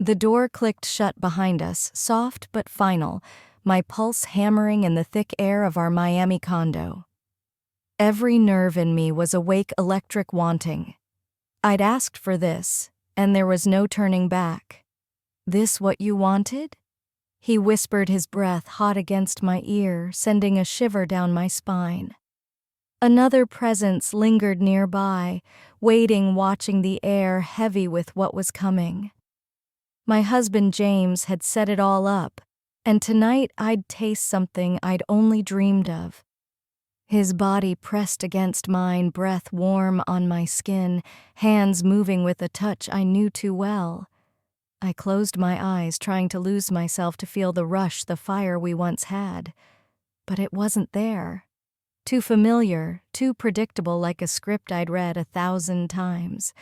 The door clicked shut behind us, soft but final, my pulse hammering in the thick air of our Miami condo. Every nerve in me was awake, electric, wanting. I'd asked for this, and there was no turning back. "This what you wanted?" He whispered, his breath hot against my ear, sending a shiver down my spine. Another presence lingered nearby, waiting, watching the air heavy with what was coming. My husband James had set it all up, and tonight I'd taste something I'd only dreamed of. His body pressed against mine, breath warm on my skin, hands moving with a touch I knew too well. I closed my eyes, trying to lose myself to feel the rush, the fire we once had. But it wasn't there. Too familiar, too predictable, like a script I'd read 1,000 times.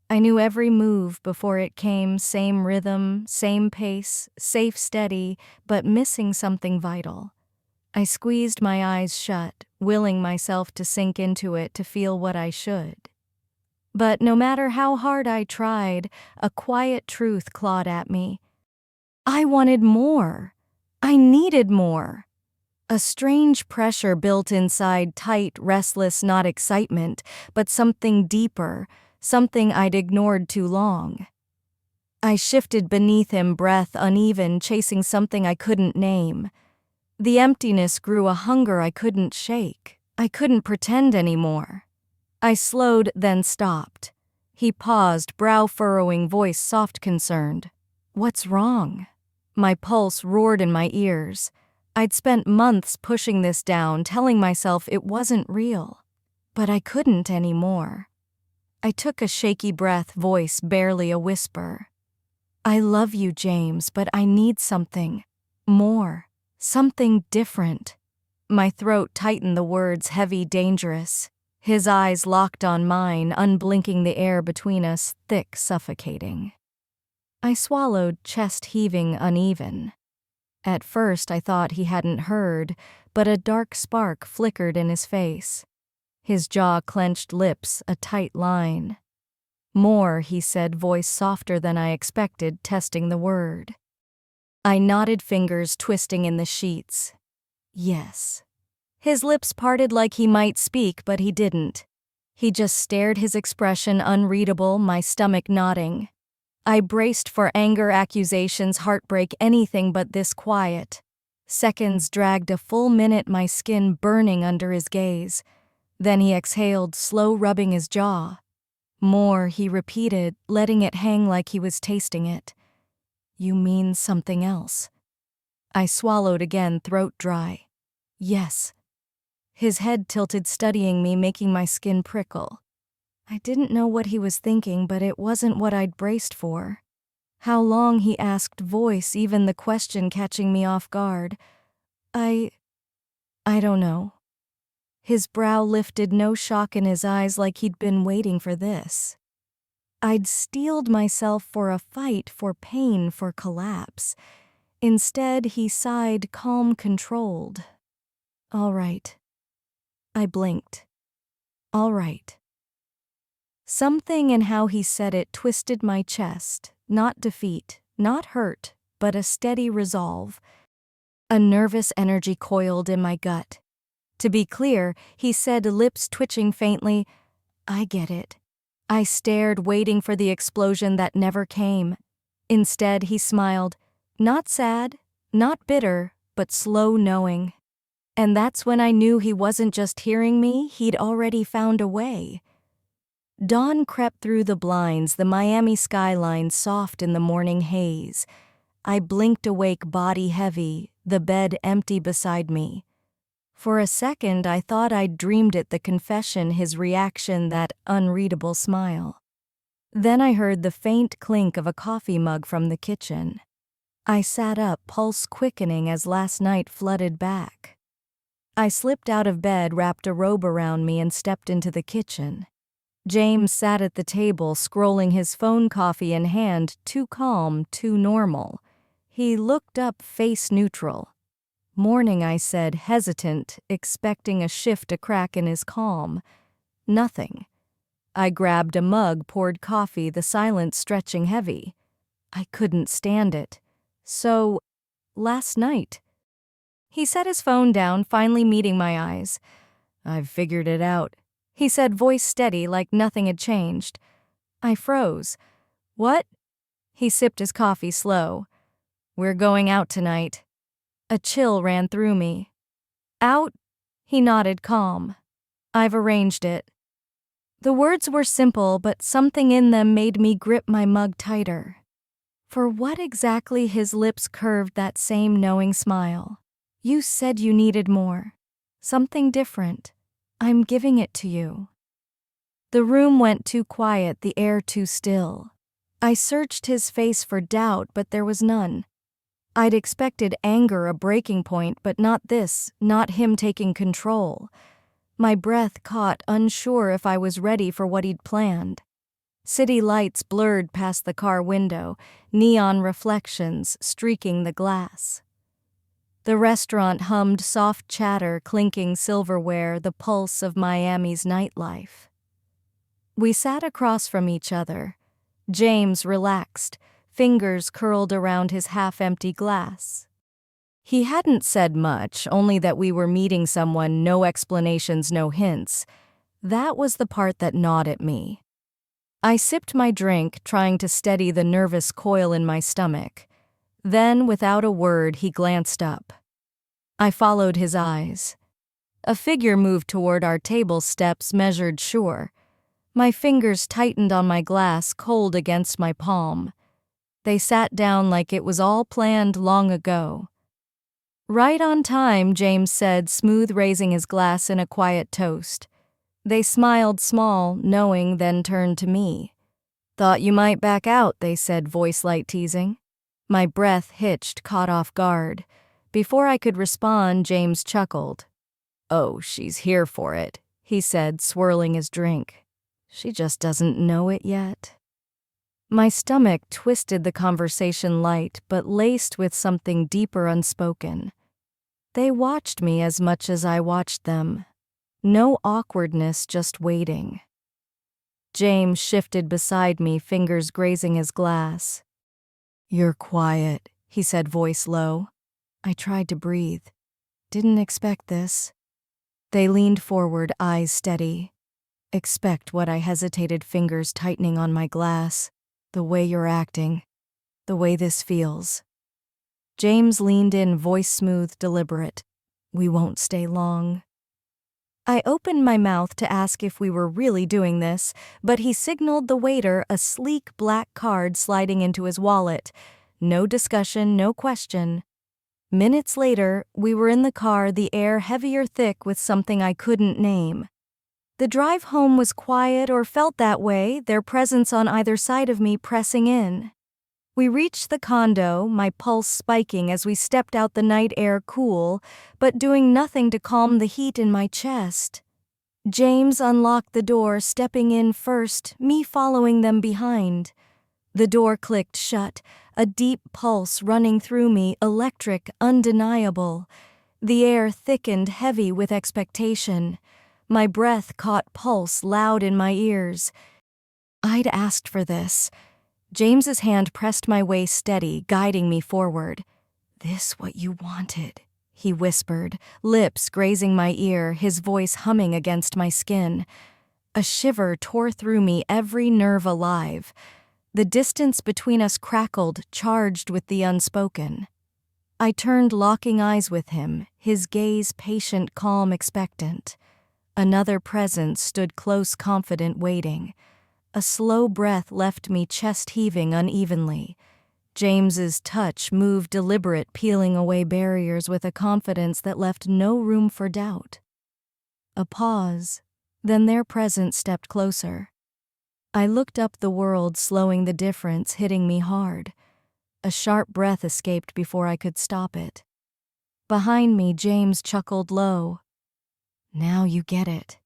I knew every move before it came, same rhythm, same pace, safe, steady, but missing something vital. I squeezed my eyes shut, willing myself to sink into it, to feel what I should. But no matter how hard I tried, a quiet truth clawed at me. I wanted more. I needed more. A strange pressure built inside, tight, restless, not excitement, but something deeper, something I'd ignored too long. I shifted beneath him, breath uneven, chasing something I couldn't name. The emptiness grew, a hunger I couldn't shake. I couldn't pretend anymore. I slowed, then stopped. He paused, brow furrowing, voice soft, concerned. "What's wrong?" My pulse roared in my ears. I'd spent months pushing this down, telling myself it wasn't real. But I couldn't anymore. I took a shaky breath, voice barely a whisper. "I love you, James, but I need something more. Something different." My throat tightened, the words heavy, dangerous. His eyes locked on mine, unblinking, the air between us thick, suffocating. I swallowed, chest heaving, uneven. At first I thought he hadn't heard, but a dark spark flickered in his face. His jaw clenched, lips a tight line. "More," he said, voice softer than I expected, testing the word. I nodded, fingers twisting in the sheets. Yes. His lips parted like he might speak, but he didn't. He just stared, his expression unreadable, my stomach knotting. I braced for anger, accusations, heartbreak, anything but this quiet. Seconds dragged, a full minute, my skin burning under his gaze. Then he exhaled, slow, rubbing his jaw. "More," he repeated, letting it hang like he was tasting it. "You mean something else?" I swallowed again, throat dry. "Yes." His head tilted, studying me, making my skin prickle. I didn't know what he was thinking, but it wasn't what I'd braced for. "How long?" he asked, voice, even the question catching me off guard. I don't know." His brow lifted, no shock in his eyes, like he'd been waiting for this. I'd steeled myself for a fight, for pain, for collapse. Instead, he sighed, calm, controlled. "All right." I blinked. "All right." Something in how he said it twisted my chest. Not defeat, not hurt, but a steady resolve. A nervous energy coiled in my gut. To be clear, he said, lips twitching faintly, "I get it." I stared, waiting for the explosion that never came. Instead, he smiled, not sad, not bitter, but slow, knowing. And that's when I knew he wasn't just hearing me, he'd already found a way. Dawn crept through the blinds, the Miami skyline soft in the morning haze. I blinked awake, body heavy, the bed empty beside me. For a second, I thought I'd dreamed it, the confession, his reaction, that unreadable smile. Then I heard the faint clink of a coffee mug from the kitchen. I sat up, pulse quickening as last night flooded back. I slipped out of bed, wrapped a robe around me, and stepped into the kitchen. James sat at the table, scrolling his phone, coffee in hand, too calm, too normal. He looked up, face neutral. "Morning," I said, hesitant, expecting a shift, a crack in his calm. Nothing. I grabbed a mug, poured coffee, the silence stretching heavy. I couldn't stand it. So, last night. He set his phone down, finally meeting my eyes. I've figured it out, he said, voice steady like nothing had changed. I froze. What? He sipped his coffee slow. We're going out tonight. A chill ran through me. Out? He nodded, calm. I've arranged it. The words were simple, but something in them made me grip my mug tighter. For what exactly his lips curved that same knowing smile. You said you needed more. Something different. I'm giving it to you. The room went too quiet, the air too still. I searched his face for doubt, but there was none. I'd expected anger, a breaking point, but not this, not him taking control. My breath caught, unsure if I was ready for what he'd planned. City lights blurred past the car window, neon reflections streaking the glass. The restaurant hummed soft chatter, clinking silverware, the pulse of Miami's nightlife. We sat across from each other. James relaxed, fingers curled around his half-empty glass. He hadn't said much, only that we were meeting someone, no explanations, no hints. That was the part that gnawed at me. I sipped my drink, trying to steady the nervous coil in my stomach. Then, without a word, he glanced up. I followed his eyes. A figure moved toward our table steps, measured sure. My fingers tightened on my glass, cold against my palm. They sat down like it was all planned long ago. Right on time, James said, smooth raising his glass in a quiet toast. They smiled small, knowing, then turned to me. Thought you might back out, they said, voice light teasing. My breath hitched, caught off guard. Before I could respond, James chuckled. Oh, she's here for it, he said, swirling his drink. She just doesn't know it yet. My stomach twisted, the conversation light, but laced with something deeper unspoken. They watched me as much as I watched them. No awkwardness, just waiting. James shifted beside me, fingers grazing his glass. You're quiet, he said, voice low. I tried to breathe. Didn't expect this. They leaned forward, eyes steady. Expect what? I hesitated, fingers tightening on my glass. The way you're acting. The way this feels. James leaned in, voice smooth, deliberate. We won't stay long. I opened my mouth to ask if we were really doing this, but he signaled the waiter, a sleek black card sliding into his wallet. No discussion, no question. Minutes later, we were in the car, the air heavier thick with something I couldn't name. The drive home was quiet, or felt that way, their presence on either side of me pressing in. We reached the condo, my pulse spiking as we stepped out, the night air cool, but doing nothing to calm the heat in my chest. James unlocked the door, stepping in first, me following them behind. The door clicked shut, a deep pulse running through me, electric, undeniable. The air thickened, heavy with expectation. My breath caught pulse loud in my ears. I'd asked for this. James's hand pressed my waist steady, guiding me forward. This what you wanted, he whispered, lips grazing my ear, his voice humming against my skin. A shiver tore through me, every nerve alive. The distance between us crackled, charged with the unspoken. I turned, locking eyes with him, his gaze patient, calm, expectant. Another presence stood close, confident, waiting. A slow breath left me chest heaving unevenly. James's touch moved deliberate, peeling away barriers with a confidence that left no room for doubt. A pause, then their presence stepped closer. I looked up, the world slowing, the difference hitting me hard. A sharp breath escaped before I could stop it. Behind me, James chuckled low. Now you get it.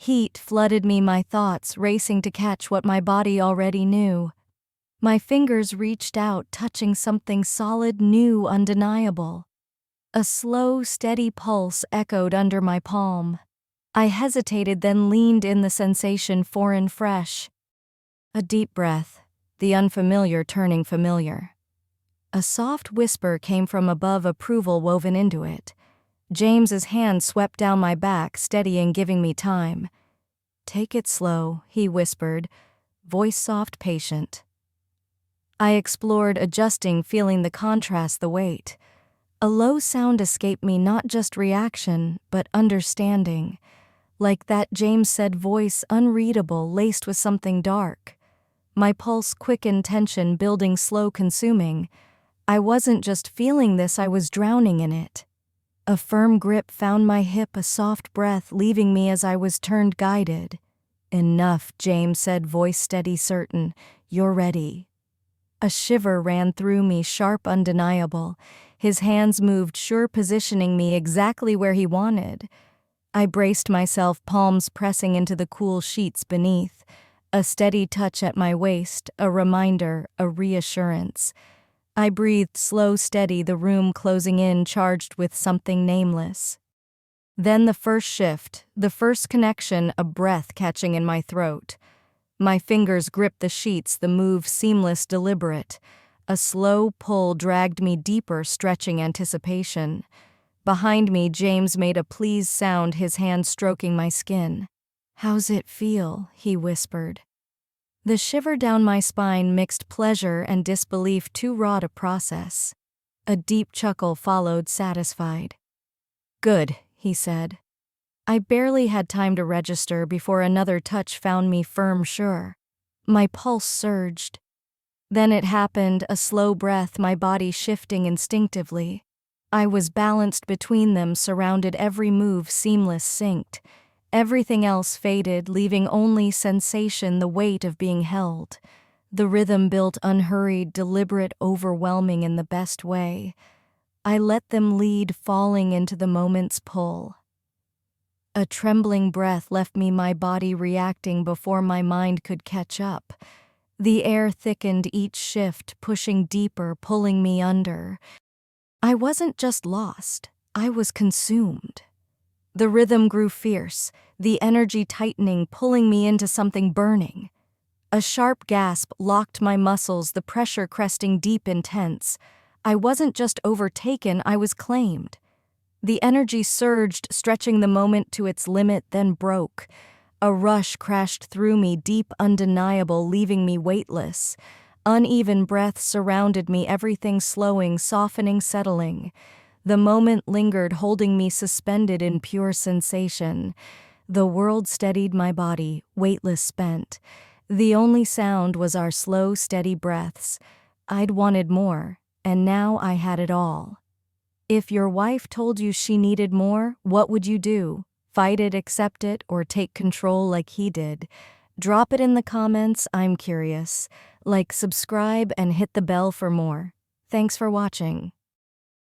Heat flooded me, my thoughts racing to catch what my body already knew. My fingers reached out, touching something solid, new, undeniable. A slow, steady pulse echoed under my palm. I hesitated, then leaned in, the sensation foreign, fresh. A deep breath, the unfamiliar turning familiar. A soft whisper came from above, approval woven into it. James's hand swept down my back, steadying, giving me time. "Take it slow," he whispered, voice soft, patient. I explored, adjusting, feeling the contrast, the weight. A low sound escaped me, not just reaction, but understanding. Like that James said voice, unreadable, laced with something dark. My pulse quickened, tension building, slow consuming. I wasn't just feeling this, I was drowning in it. A firm grip found my hip, a soft breath leaving me as I was turned, guided. "Enough," James said, voice steady, certain. "You're ready." A shiver ran through me, sharp, undeniable. His hands moved, sure, positioning me exactly where he wanted. I braced myself, palms pressing into the cool sheets beneath. A steady touch at my waist, a reminder, a reassurance. I breathed, slow, steady, the room closing in, charged with something nameless. Then the first shift, the first connection, a breath catching in my throat. My fingers gripped the sheets, the move seamless, deliberate. A slow pull dragged me deeper, stretching anticipation. Behind me, James made a pleased sound, his hand stroking my skin. "How's it feel?" he whispered. The shiver down my spine mixed pleasure and disbelief, too raw to process. A deep chuckle followed, satisfied. "Good," he said. I barely had time to register before another touch found me firm, sure. My pulse surged. Then it happened, a slow breath, my body shifting instinctively. I was balanced between them, surrounded, every move seamless, synced. Everything else faded, leaving only sensation, the weight of being held. The rhythm built, unhurried, deliberate, overwhelming in the best way. I let them lead, falling into the moment's pull. A trembling breath left me, my body reacting before my mind could catch up. The air thickened, each shift pushing deeper, pulling me under. I wasn't just lost, I was consumed. The rhythm grew fierce, the energy tightening, pulling me into something burning. A sharp gasp locked my muscles, the pressure cresting deep, intense. I wasn't just overtaken, I was claimed. The energy surged, stretching the moment to its limit, then broke. A rush crashed through me, deep, undeniable, leaving me weightless. Uneven breaths surrounded me, everything slowing, softening, settling. The moment lingered, holding me suspended in pure sensation. The world steadied my body, weightless, spent. The only sound was our slow, steady breaths. I'd wanted more, and now I had it all. If your wife told you she needed more, what would you do? Fight it, accept it, or take control like he did? Drop it in the comments, I'm curious. Like, subscribe, and hit the bell for more. Thanks for watching.